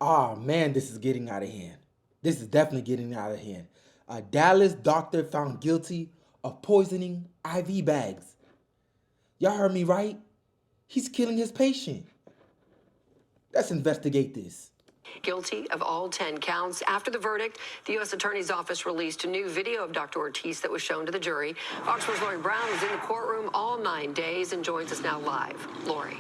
Oh man, this is getting out of hand. This is definitely getting out of hand. A Dallas doctor found guilty of poisoning IV bags. Y'all heard me right? He's killing his patient. Let's investigate this. Guilty of all 10 counts. After the verdict, the U.S. Attorney's Office released a new video of Dr. Ortiz that was shown to the jury. Fox 4's Lori Brown was in the courtroom all 9 days and joins us now live. Lori.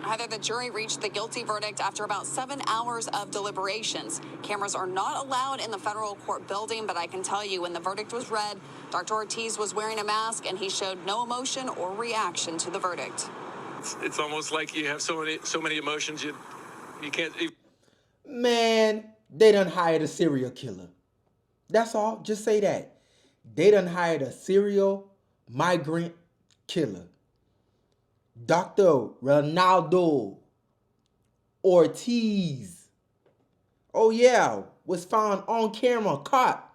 Heather, the jury reached the guilty verdict after about 7 hours of deliberations. Cameras are not allowed in the federal court building, but I can tell you when the verdict was read, Dr. Ortiz was wearing a mask and he showed no emotion or reaction to the verdict. It's almost like you have so many emotions you can't. Man, they done hired a serial killer. That's all. Just say that. They done hired a serial migrant killer. Dr. Ronaldo Ortiz. Oh yeah, was found on camera, caught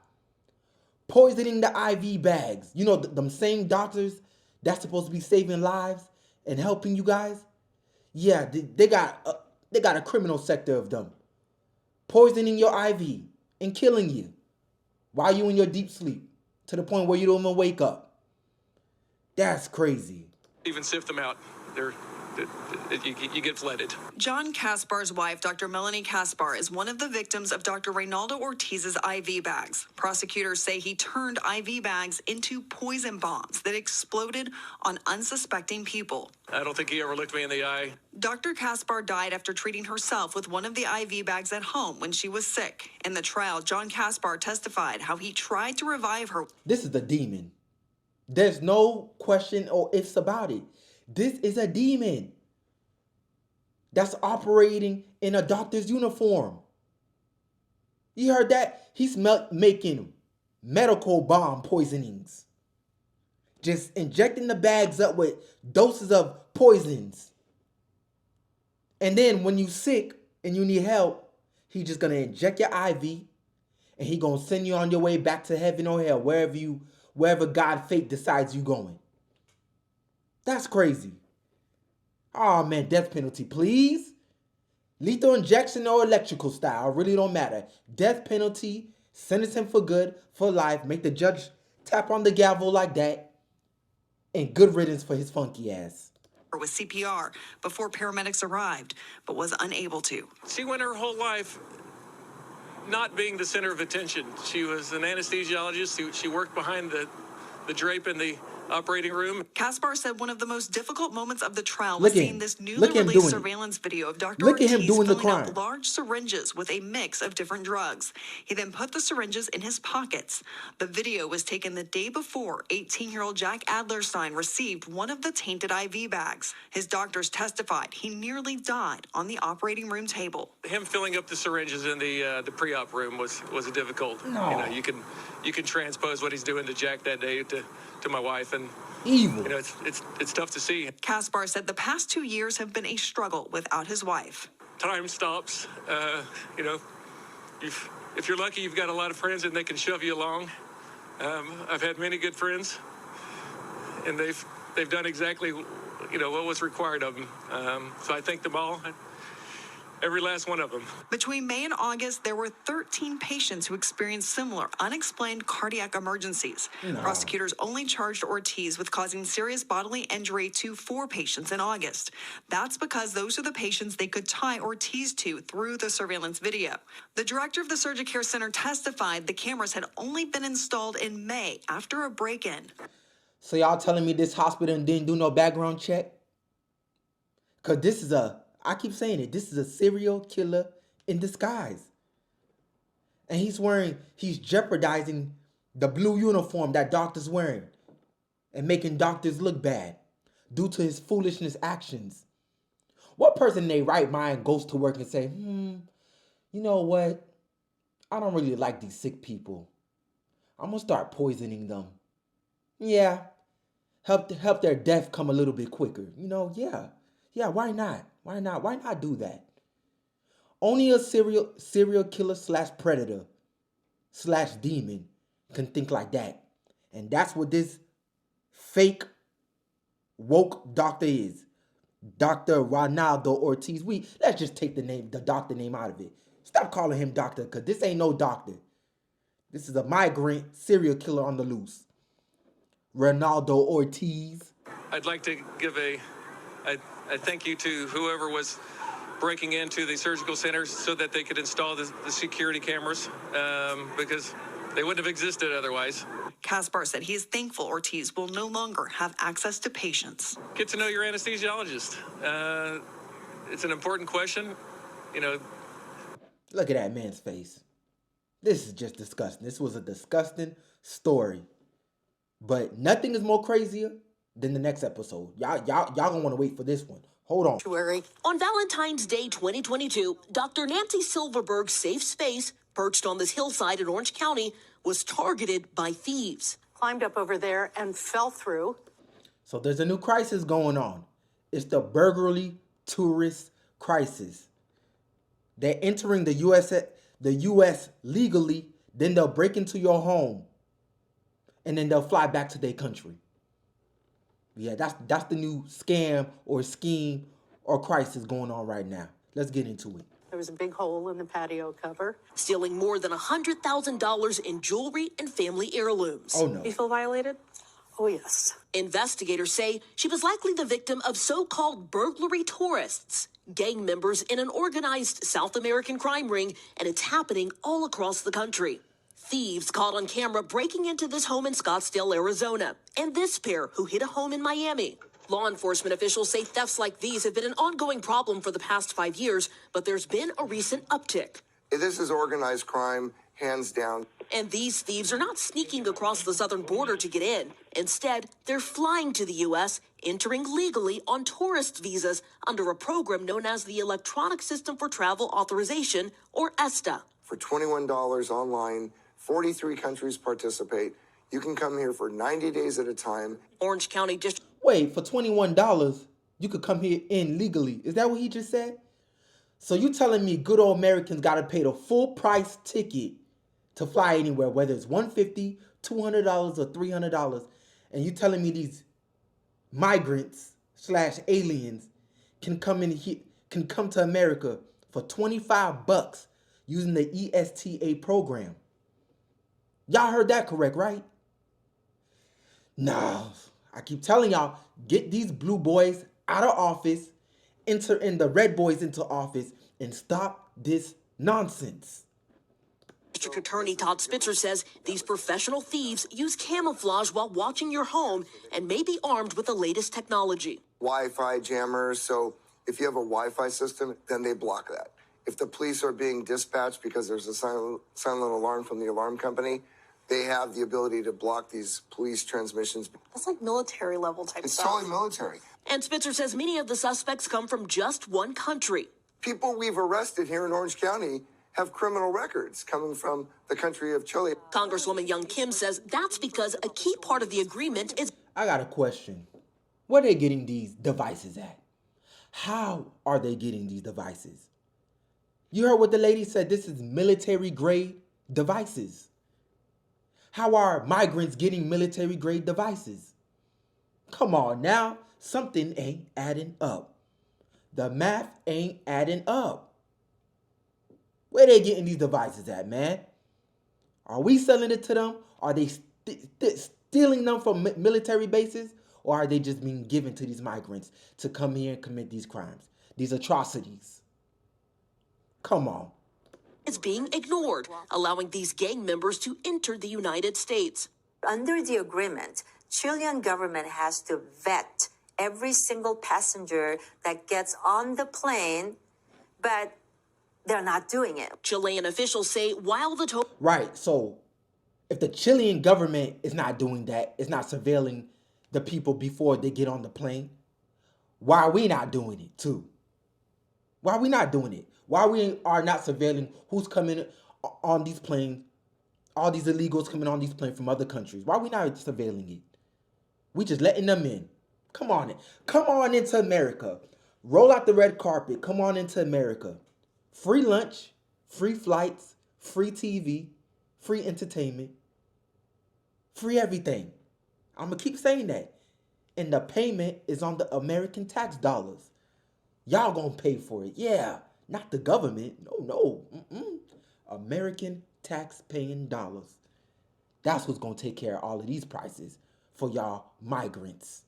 poisoning the IV bags. You know, them same doctors that's supposed to be saving lives and helping you guys. Yeah, they got a criminal sector of them poisoning your IV and killing you while you in your deep sleep to the point where you don't even wake up. That's crazy. Even sift them out. You get flooded. John Kaspar's wife, Dr. Melanie Kaspar, is one of the victims of Dr. Reynaldo Ortiz's IV bags. Prosecutors say he turned IV bags into poison bombs that exploded on unsuspecting people. I don't think he ever looked me in the eye. Dr. Kaspar died after treating herself with one of the IV bags at home when she was sick. In the trial, John Kaspar testified how he tried to revive her. This is a demon. There's no question or ifs about it. This is a demon that's operating in a doctor's uniform. You heard that? He's making medical bomb poisonings. Just injecting the bags up with doses of poisons. And then when you sick and you need help, he's just going to inject your IV and he going to send you on your way back to heaven or hell, wherever God fate decides you going. That's crazy. Oh man, death penalty, please. Lethal injection or electrical style, really don't matter. Death penalty, sentence him for good, for life. Make the judge tap on the gavel like that. And good riddance for his funky ass. With CPR before paramedics arrived, but was unable to. She went her whole life not being the center of attention. She was an anesthesiologist. She worked behind the drape in the operating room. Kaspar said one of the most difficult moments of the trial was seeing this newly Look at him released doing surveillance video of Dr. Look at him Ortiz doing the filling up crime. large syringes with a mix of different drugs. He then put the syringes in his pockets. The video was taken the day before 18-year-old Jack Adlerstein received one of the tainted IV bags. His doctors testified he nearly died on the operating room table. Him filling up the syringes in the pre-op room was difficult. No. You know, you can transpose what he's doing to Jack that day to my wife, and evil. you know, it's tough to see. Kaspar said the past 2 years have been a struggle without his wife. Time stops. You know, if you're lucky, you've got a lot of friends and they can shove you along. I've had many good friends, and they've done exactly what was required of them. So I thank them all. Every last one of them. Between May and August, there were 13 patients who experienced similar unexplained cardiac emergencies. No. Prosecutors only charged Ortiz with causing serious bodily injury to 4 patients in August. That's because those are the patients they could tie Ortiz to through the surveillance video. The director of the Surgicare Center testified the cameras had only been installed in May after a break-in. So y'all telling me this hospital didn't do no background check? Because I keep saying it, this is a serial killer in disguise. And he's jeopardizing the blue uniform that doctors wearing and making doctors look bad due to his foolishness actions. What person in their right mind goes to work and say, you know what? I don't really like these sick people. I'm going to start poisoning them. Yeah. Help their death come a little bit quicker. Yeah, why not? Why not do that? Only a serial killer / predator / demon can think like that. And that's what this fake woke doctor is. Dr. Ronaldo Ortiz. Let's just take the doctor name out of it. Stop calling him doctor, because this ain't no doctor. This is a migrant serial killer on the loose. Ronaldo Ortiz. I'd like to give a thank you to whoever was breaking into the surgical centers so that they could install the security cameras, because they wouldn't have existed otherwise. Kaspar said he is thankful Ortiz will no longer have access to patients. Get to know your anesthesiologist. It's an important question. You know, Look at that man's face. This is just disgusting. This was a disgusting story. But nothing is more crazier than the next episode. Y'all gonna want to wait for this one. Hold on. On Valentine's Day 2022, Dr. Nancy Silverberg's safe space, perched on this hillside in Orange County, was targeted by thieves. Climbed up over there and fell through. So there's a new crisis going on. It's the burglary tourist crisis. They're entering the U.S. legally, then they'll break into your home, and then they'll fly back to their country. Yeah, that's the new scam or scheme or crisis going on right now. Let's get into it. There was a big hole in the patio cover. Stealing more than $100,000 in jewelry and family heirlooms. Oh no. You feel violated? Oh, yes. Investigators say she was likely the victim of so-called burglary tourists, gang members in an organized South American crime ring, and it's happening all across the country. Thieves caught on camera breaking into this home in Scottsdale, Arizona, and this pair who hit a home in Miami. Law enforcement officials say thefts like these have been an ongoing problem for the past 5 years, but there's been a recent uptick. This is organized crime, hands down. And these thieves are not sneaking across the southern border to get in. Instead, they're flying to the U.S., entering legally on tourist visas under a program known as the Electronic System for Travel Authorization, or ESTA. For $21 online, 43 countries participate. You can come here for 90 days at a time. Orange County District. Wait, for $21, you could come here in legally. Is that what he just said? So you telling me good old Americans got to pay the full price ticket to fly anywhere, whether it's $150, $200, or $300, and you telling me these migrants/aliens can come in here, can come to America for $25 using the ESTA program? Y'all heard that correct, right? No, I keep telling y'all, get these blue boys out of office, enter in the red boys into office, and stop this nonsense. District Attorney Todd Spitzer says these professional thieves use camouflage while watching your home and may be armed with the latest technology. Wi-Fi jammers, so if you have a Wi-Fi system, then they block that. If the police are being dispatched because there's a silent alarm from the alarm company, they have the ability to block these police transmissions. That's like military level type It's stuff. totally military. And Spitzer says many of the suspects come from just one country. People we've arrested here in Orange County have criminal records coming from the country of Chile. Congresswoman Young Kim says that's because a key part of the agreement is I got a question. Where are they getting these devices at? How are they getting these devices? You heard what the lady said. This is military grade devices. How are migrants getting military grade devices? Come on now. Something ain't adding up. The math ain't adding up. Where they getting these devices at, man? Are we selling it to them? Are they stealing them from military bases? Or are they just being given to these migrants to come here and commit these crimes, these atrocities? Come on. Is being ignored, allowing these gang members to enter the United States. Under the agreement, Chilean government has to vet every single passenger that gets on the plane, but they're not doing it. Chilean officials say while the Right, so if the Chilean government is not doing that, it's not surveilling the people before they get on the plane, why are we not doing it too? Why are we not doing it? Why we are not surveilling who's coming on these planes, all these illegals coming on these planes from other countries? Why are we not surveilling it? We just letting them in. Come on in. Come on into America. Roll out the red carpet. Come on into America. Free lunch, free flights, free TV, free entertainment, free everything. I'm going to keep saying that. And the payment is on the American tax dollars. Y'all gonna pay for it. Yeah, not the government. No. American tax-paying dollars. That's what's gonna take care of all of these prices for y'all migrants.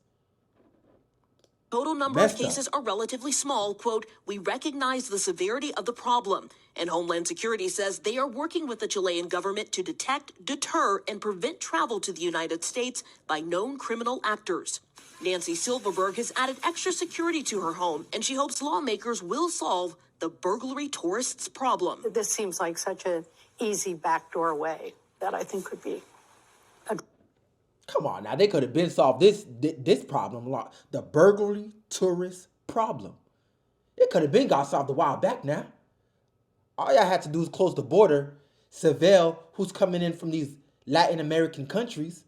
Total number of Messed up. cases are relatively small. Quote, we recognize the severity of the problem. And Homeland Security says they are working with the Chilean government to detect, deter, and prevent travel to the United States by known criminal actors. Nancy Silverberg has added extra security to her home, and she hopes lawmakers will solve the burglary tourists problem. This seems like such an easy backdoor way that I think could be. Come on now, they could have been solved this problem, the burglary tourist problem. It could have been got solved a while back now. All y'all had to do is close the border, surveil who's coming in from these Latin American countries,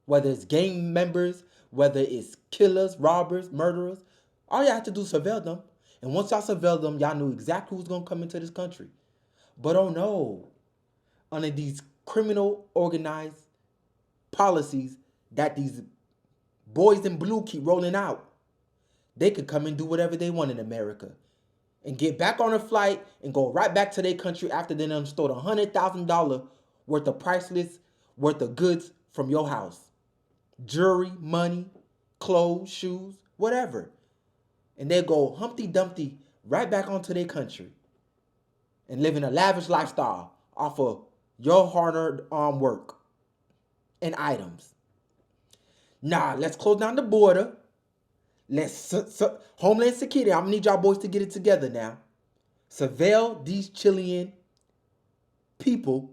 whether it's gang members, whether it's killers, robbers, murderers. All y'all had to do is surveil them. And once y'all surveilled them, y'all knew exactly who's going to come into this country. But oh no, under these criminal organized policies that these boys in blue keep rolling out, they could come and do whatever they want in America and get back on a flight and go right back to their country after they done stole $100,000 worth of priceless, worth of goods from your house. Jewelry, money, clothes, shoes, whatever. And they go Humpty Dumpty right back onto their country and living a lavish lifestyle off of your hard-earned work and items. Nah, let's close down the border. Let's Homeland Security, I'm gonna need y'all boys to get it together now. Surveil these Chilean people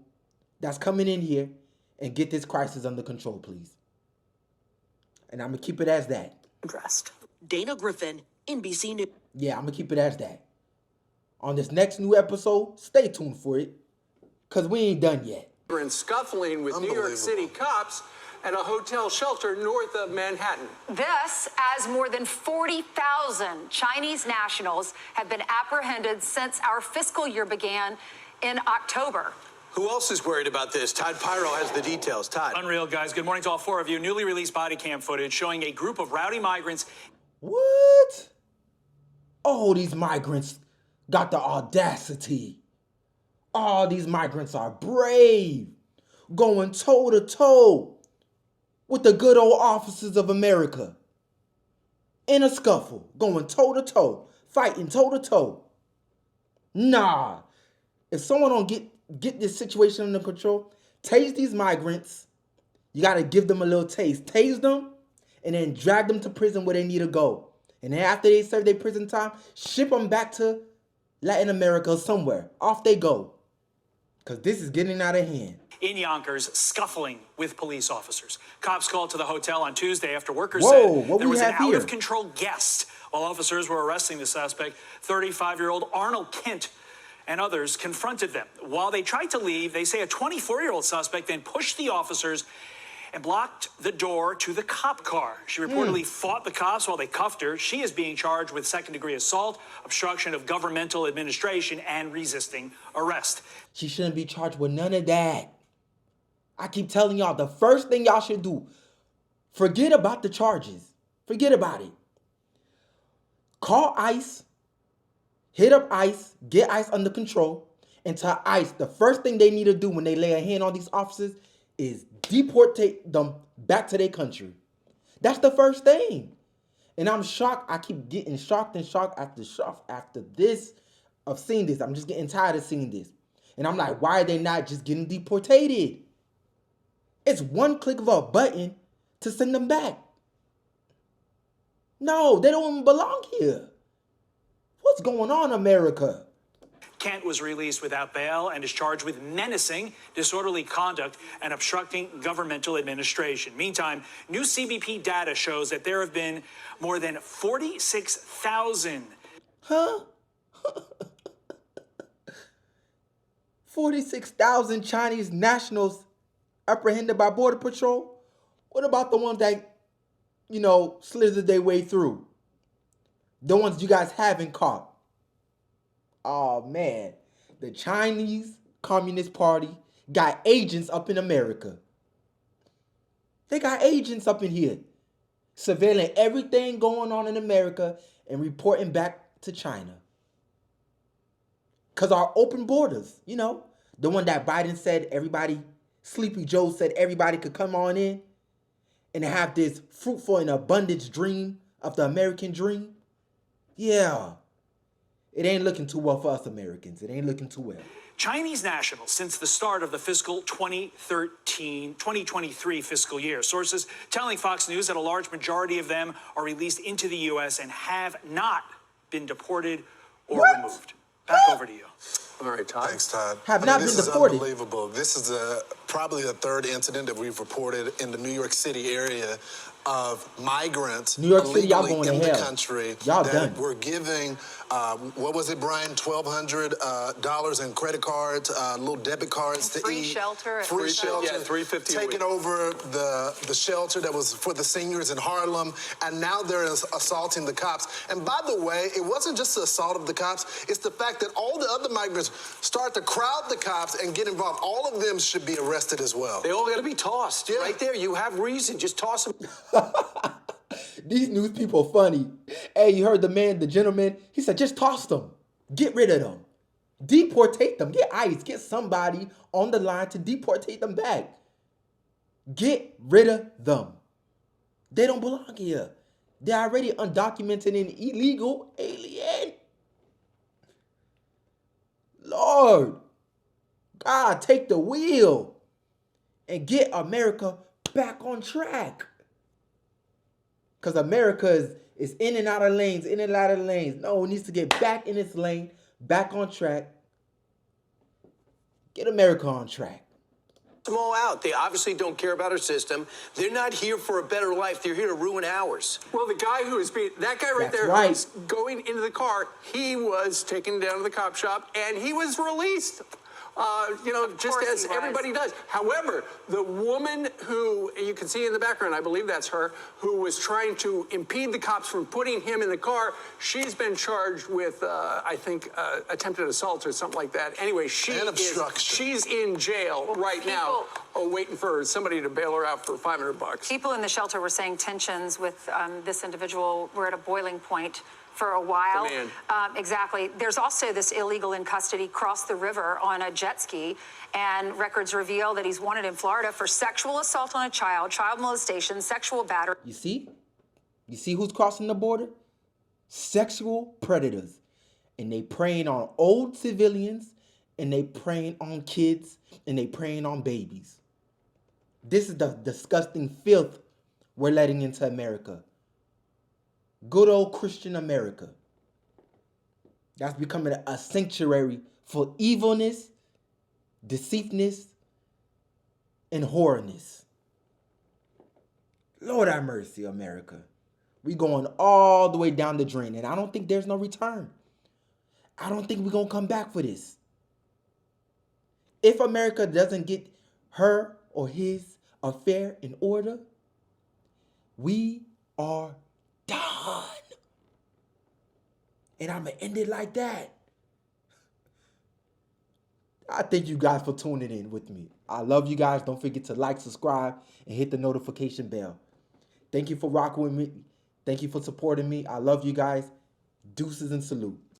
that's coming in here and get this crisis under control, please. And I'm gonna keep it as that. Addressed. Dana Griffin, NBC News. Yeah, I'm gonna keep it as that. On this next new episode, stay tuned for it, cause we ain't done yet. In scuffling with New York City cops at a hotel shelter north of Manhattan. This, as more than 40,000 Chinese nationals have been apprehended since our fiscal year began in October. Who else is worried about this? Todd Pyro has the details. Todd. Unreal, guys. Good morning to all four of you. Newly released body cam footage showing a group of rowdy migrants. What? Oh, these migrants got the audacity. All these migrants are brave, going toe-to-toe with the good old officers of America. In a scuffle, going toe-to-toe, fighting toe-to-toe. Nah, if someone don't get this situation under control, tase these migrants. You got to give them a little taste. Tase them and then drag them to prison where they need to go. And then after they serve their prison time, ship them back to Latin America or somewhere. Off they go. Because this is getting out of hand. In Yonkers, scuffling with police officers. Cops called to the hotel on Tuesday after workers Whoa, said what there we was an have here? out-of-control guest. While officers were arresting the suspect, 35-year-old Arnold Kent and others confronted them. While they tried to leave, they say a 24-year-old suspect then pushed the officers and blocked the door to the cop car. She reportedly fought the cops while they cuffed her. She is being charged with second-degree assault, obstruction of governmental administration, and resisting arrest. She shouldn't be charged with none of that. I keep telling y'all, the first thing y'all should do, forget about the charges. Forget about it. Call ICE, hit up ICE, get ICE under control, and tell ICE the first thing they need to do when they lay a hand on these officers is deportate them back to their country. That's the first thing. And I'm shocked. I keep getting shocked and shocked after this, of seeing this. I'm just getting tired of seeing this. And I'm like, why are they not just getting deportated? It's one click of a button to send them back. No, they don't even belong here. What's going on, America? Kent was released without bail and is charged with menacing, disorderly conduct, and obstructing governmental administration. Meantime, new CBP data shows that there have been more than 46,000. 46,000 Chinese nationals apprehended by Border Patrol? What about the ones that, slithered their way through? The ones you guys haven't caught? Oh, man. The Chinese Communist Party got agents up in America. They got agents up in here surveilling everything going on in America and reporting back to China. Because our open borders, you know, the one that Biden said everybody, Sleepy Joe said everybody could come on in and have this fruitful and abundance dream of the American dream. Yeah, it ain't looking too well for us Americans. It ain't looking too well. Chinese nationals since the start of the fiscal 2023 fiscal year. Sources telling Fox News that a large majority of them are released into the U.S. and have not been deported or removed. Back over to you. All right, Todd. Thanks, Todd. Have not been this deported. Is unbelievable. This is probably the third incident that we've reported in the New York City area of migrants New York City, y'all illegally going in to the hell. country Y'all that done. we're giving, what was it, Brian? $1,200 in credit cards, little debit cards to free eat. shelter at Free shelter. Yeah, $350 a Taking week. over the shelter that was for the seniors in Harlem, and now they're assaulting the cops. And by the way, it wasn't just the assault of the cops, it's the fact that all the other migrants start to crowd the cops and get involved. All of them should be arrested as well. They all got to be tossed. Yeah. Right there. You have reason. Just toss them. These news people funny. Hey, you heard the gentleman, he said, just toss them. Get rid of them. Deportate them. Get ICE. Get somebody on the line to deportate them back. Get rid of them. They don't belong here. They're already undocumented and illegal alien. Lord, God, take the wheel and get America back on track. Because America is in and out of lanes, in and out of lanes. No, it needs to get back in its lane, back on track. Get America on track. Them all out. They obviously don't care about our system. They're not here for a better life. They're here to ruin ours. Well, the guy who is being, that guy right That's there right. who's going into the car, he was taken down to the cop shop and he was released. Just as everybody does. However, the woman who you can see in the background, I believe that's her, who was trying to impede the cops from putting him in the car, she's been charged with, attempted assault or something like that. Anyway, she's in jail right now, waiting for somebody to bail her out for $500. People in the shelter were saying tensions with this individual were at a boiling point for a while. Exactly. There's also this illegal in custody crossed the river on a jet ski, and records reveal that he's wanted in Florida for sexual assault on a child molestation, sexual battery. You see? You see who's crossing the border? Sexual predators. And they preying on old civilians, and they preying on kids, and they preying on babies. This is the disgusting filth we're letting into America. Good old Christian America. That's becoming a sanctuary for evilness, deceitfulness, and whoreness. Lord have mercy, America. We going all the way down the drain, and I don't think there's no return. I don't think we're going to come back for this. If America doesn't get her or his affair in order, we are done. And I'm going to end it like that. I thank you guys for tuning in with me. I love you guys. Don't forget to like, subscribe, and hit the notification bell. Thank you for rocking with me. Thank you for supporting me. I love you guys. Deuces and salute.